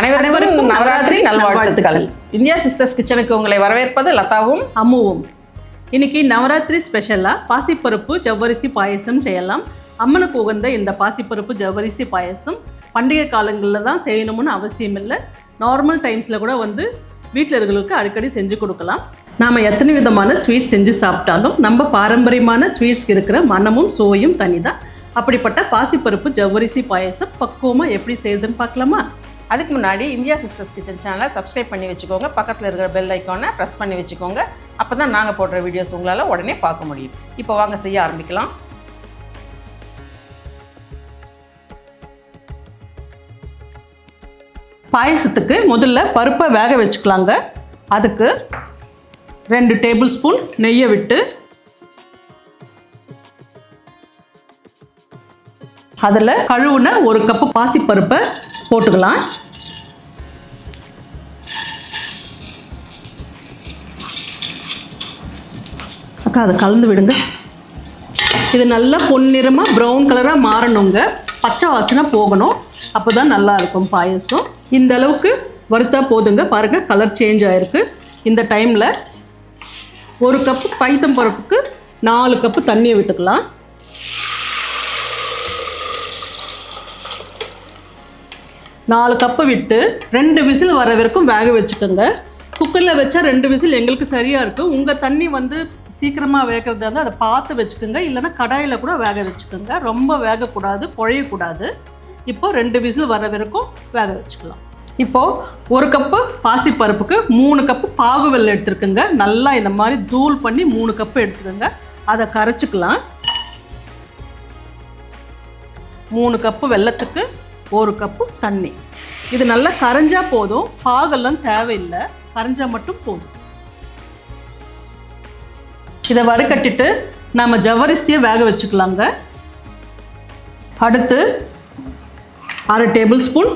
அனைவருக்கும் நவராத்திரி நல்வாழ்த்துக்கள். India sisters கிச்சனுக்கு உங்களை வரவேற்பது லதாவும் அம்முவும். இன்னைக்கு நவராத்திரி ஸ்பெஷலாக பாசிப்பருப்பு ஜவ்வரிசி பாயசம் செய்யலாம். அம்மனுக்கு உகந்த இந்த பாசிப்பருப்பு ஜவ்வரிசி பாயசம் பண்டிகை காலங்களில் தான் செய்யணும்னு அவசியம் இல்லை. நார்மல் டைம்ஸில் கூட வீட்டில் இருக்கிறவங்களுக்கு அடிக்கடி செஞ்சு கொடுக்கலாம். நாம் எத்தனை விதமான ஸ்வீட்ஸ் செஞ்சு சாப்பிட்டாலும் நம்ம பாரம்பரியமான ஸ்வீட்ஸ்க்கு இருக்கிற மனமும் சுவையும் தனி தான். அப்படிப்பட்ட பாசிப்பருப்பு ஜவ்வரிசி பாயசம் பக்குவமாக எப்படி செய்யுதுன்னு பார்க்கலாமா? அதுக்கு முன்னாடி இந்தியா சிஸ்டர்ஸ் கிச்சன் சேனலை சப்ஸ்கிரைப் பண்ணி வச்சுக்கோங்க. பக்கத்தில் இருக்கிற பெல் ஐக்கானை ப்ரெஸ் பண்ணி வச்சுக்கோங்க. அப்போ தான் நாங்கள் போடுற வீடியோஸ் உங்களால் உடனே பார்க்க முடியும். இப்போ வாங்க செய்ய ஆரம்பிக்கலாம். பாயசத்துக்கு முதல்ல பருப்பை வேக வச்சுக்கலாங்க. அதுக்கு 2 டேபிள் ஸ்பூன் நெய்யை விட்டு அதில் கழுவுன 1 கப்பு பாசிப்பருப்பை போட்டுக்கலாம். அக்கா அதை கலந்து விடுங்க. இது நல்லா பொன்னிறமாக ப்ரௌன் கலராக மாறணுங்க. பச்சை வாசனை போகணும். அப்போ தான் நல்லா இருக்கும் பாயசம். இந்த அளவுக்கு வறுத்தா போதுங்க. பாருங்கள், கலர் சேஞ்ச் ஆகிருக்கு. இந்த டைமில் 1 கப்பு பைத்தம் பருப்புக்கு 4 கப்பு தண்ணியை விட்டுக்கலாம். நாலு கப்பு விட்டு 2 விசில் வர வரைக்கும் வேக வச்சுக்கோங்க. குக்கரில் வச்சா 2 விசில் எங்களுக்கு சரியாக இருக்குது. உங்கள் தண்ணி சீக்கிரமாக வேகிறதா இருந்தால் அதை பார்த்து வச்சுக்கோங்க. இல்லைனா கடாயில் கூட வேக வச்சுக்கோங்க. ரொம்ப வேகக்கூடாது, குழையக்கூடாது. இப்போது 2 விசில் வர வரைக்கும் வேக வச்சுக்கலாம். இப்போது 1 கப்பு பாசிப்பருப்புக்கு 3 கப்பு பாகு வெல்லம் எடுத்துருக்குங்க. நல்லா இந்த மாதிரி தூள் பண்ணி 3 கப்பு எடுத்துக்கோங்க. அதை கரைச்சிக்கலாம். 3 கப்பு வெல்லத்துக்கு 1 கப்பு தண்ணி. இது நல்லா கரைஞ்சால் போதும். பாகெல்லாம் தேவையில்லை, கரைஞ்சால் மட்டும் போதும். இதை வடிகட்டிட்டு நம்ம ஜவ்வரிசியை வேக வச்சுக்கலாங்க. அடுத்து 1/2 டேபிள் ஸ்பூன்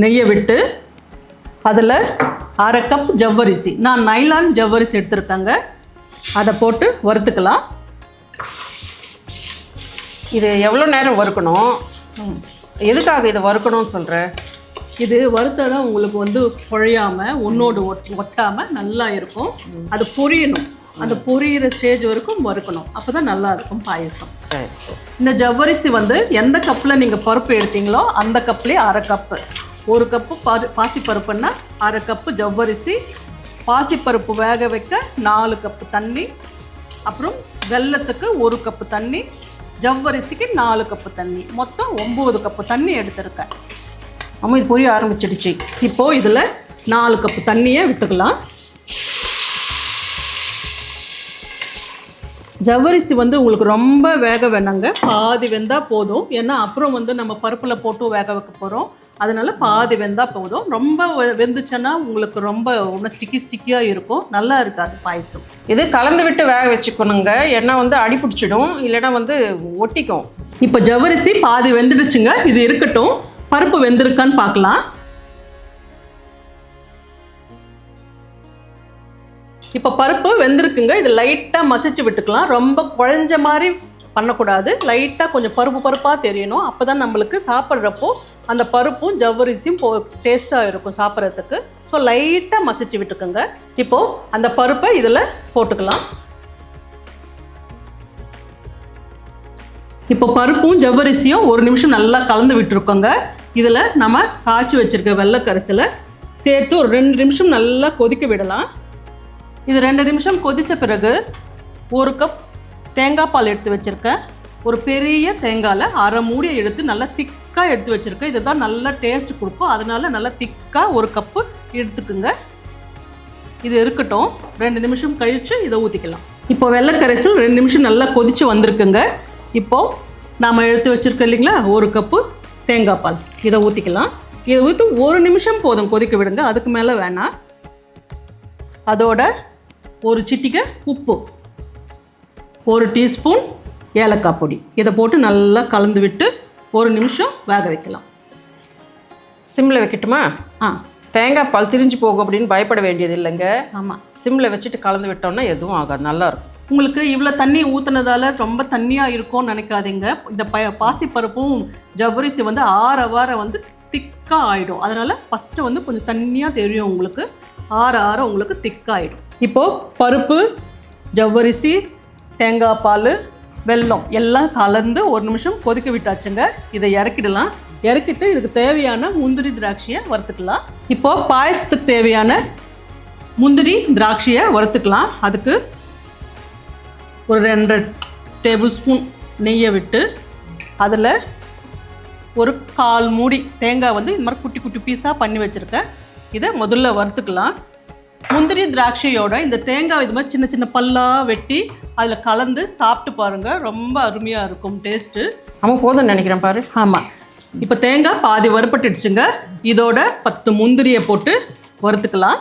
நெய்யை விட்டு அதில் 1/2 கப் ஜவ்வரிசி, நான் நைலான் ஜவ்வரிசி எடுத்துருக்கேங்க, அதை போட்டு வறுத்துக்கலாம். இது எவ்வளோ நேரம் வறுக்கணும்? எதுக்காக இதை வறுக்கணும்னு சொல்கிறேன்? இது வறுத்தா தான் உங்களுக்கு குழையாமல் ஒன்றோடு ஒட்டாமல் நல்லா இருக்கும். அது பொரியணும். அந்த பொரியிற ஸ்டேஜ் வரைக்கும் வறுக்கணும். அப்போ தான் நல்லா இருக்கும் பாயசம். சரி சரி. இந்த ஜவ்வரிசி எந்த கப்பில் நீங்கள் பருப்பு எடுத்தீங்களோ அந்த கப்லேயே 1/2 கப்பு. 1 கப்பு பாசிப்பருப்புன்னா 1/2 கப்பு ஜவ்வரிசி. பாசிப்பருப்பு வேக வைக்க 4 கப்பு தண்ணி. அப்புறம் வெல்லத்துக்கு 1 கப்பு தண்ணி. ஜவ்வரிசிக்கு 4 கப்பு தண்ணி. மொத்தம் 9 கப்பு தண்ணி எடுத்துருக்கேன். அம்மா, இது பொரிய ஆரம்பிச்சிடுச்சு. இப்போது இதில் 4 கப்பு தண்ணியை விட்டுக்கலாம். ஜவ்வரிசி உங்களுக்கு ரொம்ப வேக வேணாங்க. பாதி வெந்தால் போதும். ஏன்னா அப்புறம் நம்ம பருப்பில் போட்டு வேக வைக்க போகிறோம். அதனால் பாதி வெந்தால் போதும். ரொம்ப வெந்துச்சுன்னா உங்களுக்கு ரொம்ப ஸ்டிக்கியாக இருக்கும், நல்லா இருக்காது பாயசம். இது கலந்து விட்டு வேக வச்சுக்கணுங்க. ஏன்னா அடி பிடிச்சிடும், இல்லைன்னா ஒட்டிக்கும். இப்போ ஜவ்வரிசி பாதி வெந்துடுச்சுங்க. இது இருக்கட்டும். பருப்பு வெந்திருக்கான்னு பார்க்கலாம். இப்போ பருப்பு வெந்திருக்குங்க. இது லைட்டாக மசிச்சு விட்டுக்கலாம். ரொம்ப குழஞ்ச மாதிரி பண்ணக்கூடாது. லைட்டாக கொஞ்சம் பருப்பாக தெரியணும். அப்போ தான் நம்மளுக்கு சாப்பிட்றப்போ அந்த பருப்பும் ஜவ்வரிசியும் டேஸ்ட்டாக இருக்கும் சாப்பிட்றதுக்கு. ஸோ லைட்டாக மசிச்சு விட்டுக்குங்க. இப்போது அந்த பருப்பை இதில் போட்டுக்கலாம். இப்போ பருப்பும் ஜவ்வரிசியும் 1 நிமிஷம் நல்லா கலந்து விட்டுருக்கோங்க. இதில் நம்ம காய்ச்சி வச்சுருக்க வெள்ளைக்கரைசலை சேர்த்து ஒரு 2 நிமிஷம் நல்லா கொதிக்க விடலாம். இது 2 நிமிஷம் கொதித்த பிறகு 1 கப் தேங்காய் பால் எடுத்து வச்சுருக்கேன். ஒரு பெரிய தேங்காயில் 1/2 மூடியை எடுத்து நல்லா திக்காக எடுத்து வச்சுருக்கேன். இதுதான் நல்லா டேஸ்ட் கொடுக்கும். அதனால நல்லா திக்காக 1 கப்பு எடுத்துக்குங்க. இது இருக்கட்டும். 2 நிமிஷம் கழித்து இதை ஊற்றிக்கலாம். இப்போ வெள்ளைக்கரைசல் 2 நிமிஷம் நல்லா கொதித்து வந்திருக்குங்க. இப்போது நாம் எடுத்து வச்சுருக்கோம் இல்லைங்களா 1 கப்பு தேங்காய் பால், இதை ஊற்றிக்கலாம். இதை ஊற்றி 1 நிமிஷம் போதும் கொதிக்க விடுங்க. அதுக்கு மேலே வேணாம். அதோட 1 சிட்டிகை உப்பு, 1 டீஸ்பூன் ஏலக்காய் பொடி, இதை போட்டு நல்லா கலந்து விட்டு 1 நிமிஷம் வேக வைக்கலாம். சிம்மில் வைக்கட்டுமா? தேங்காய் பால் திரிஞ்சு போகும் அப்படின்னு பயப்பட வேண்டியது இல்லைங்க. ஆமாம், சிம்மில் வச்சுட்டு கலந்து விட்டோம்னா எதுவும் ஆகாது, நல்லாயிருக்கும். உங்களுக்கு இவ்வளோ தண்ணி ஊற்றுனதால ரொம்ப தண்ணியாக இருக்கும்னு நினைக்காதீங்க. இந்த பாசிப்பருப்பும் ஜவ்வரிசி ஆற வார திக்காக ஆகிடும். அதனால் ஃபஸ்ட்டு வந்து கொஞ்சம் தண்ணியாக தெரியும் உங்களுக்கு, ஆற ஆற உங்களுக்கு திக்காகிடும். இப்போது பருப்பு, ஜவ்வரிசி, தேங்காய் பால், வெல்லம் எல்லாம் கலந்து 1 நிமிஷம் கொதிக்க விட்டாச்சுங்க. இதை இறக்கிடலாம். இறக்கிட்டு இதுக்கு தேவையான முந்திரி திராட்சையை வறுத்துக்கலாம். இப்போது பாயசத்துக்கு தேவையான முந்திரி திராட்சையை வறுத்துக்கலாம். அதுக்கு ஒரு 2 டேபிள் ஸ்பூன் நெய்யை விட்டு அதில் ஒரு 1/4 மூடி தேங்காய் வந்து இந்த மாதிரி குட்டி குட்டி பீஸாக பண்ணி வச்சுருக்கேன். இதை முதல்ல வறுத்துக்கலாம். முந்திரி திராட்சையோட இந்த தேங்காய் இது மாதிரி சின்ன சின்ன பல்லாக வெட்டி அதில் கலந்து சாப்பிட்டு பாருங்கள், ரொம்ப அருமையாக இருக்கும் டேஸ்ட்டு. அவன் போதும்னு நினைக்கிறேன் பாரு. ஆமாம், இப்போ தேங்காய் பாதி வறுப்பட்டுடுச்சுங்க. இதோட 10 முந்திரியை போட்டு வறுத்துக்கலாம்.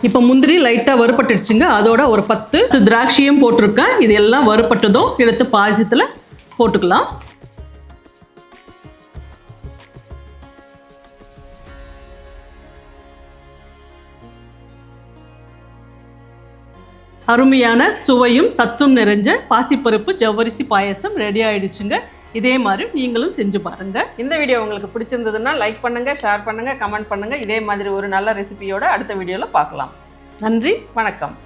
இப்போ முந்திரி லைட்டாக வறுப்பட்டுடுச்சுங்க. அதோட ஒரு 10 திராட்சையும் போட்டிருக்கேன். இது எல்லாம் வறுப்பட்டதும் எடுத்து பாயசத்தில் போட்டுக்கலாம். அருமையான சுவையும் சத்தும் நிறைஞ்ச பாசிப்பருப்பு ஜவ்வரிசி பாயசம் ரெடி ஆயிடுச்சுங்க. இதே மாதிரி நீங்களும் செஞ்சு பாருங்கள். இந்த வீடியோ உங்களுக்கு பிடிச்சிருந்ததுன்னா லைக் பண்ணுங்கள், ஷேர் பண்ணுங்கள், கமெண்ட் பண்ணுங்கள். இதே மாதிரி ஒரு நல்ல ரெசிபியோட அடுத்த வீடியோவில் பார்க்கலாம். நன்றி, வணக்கம்.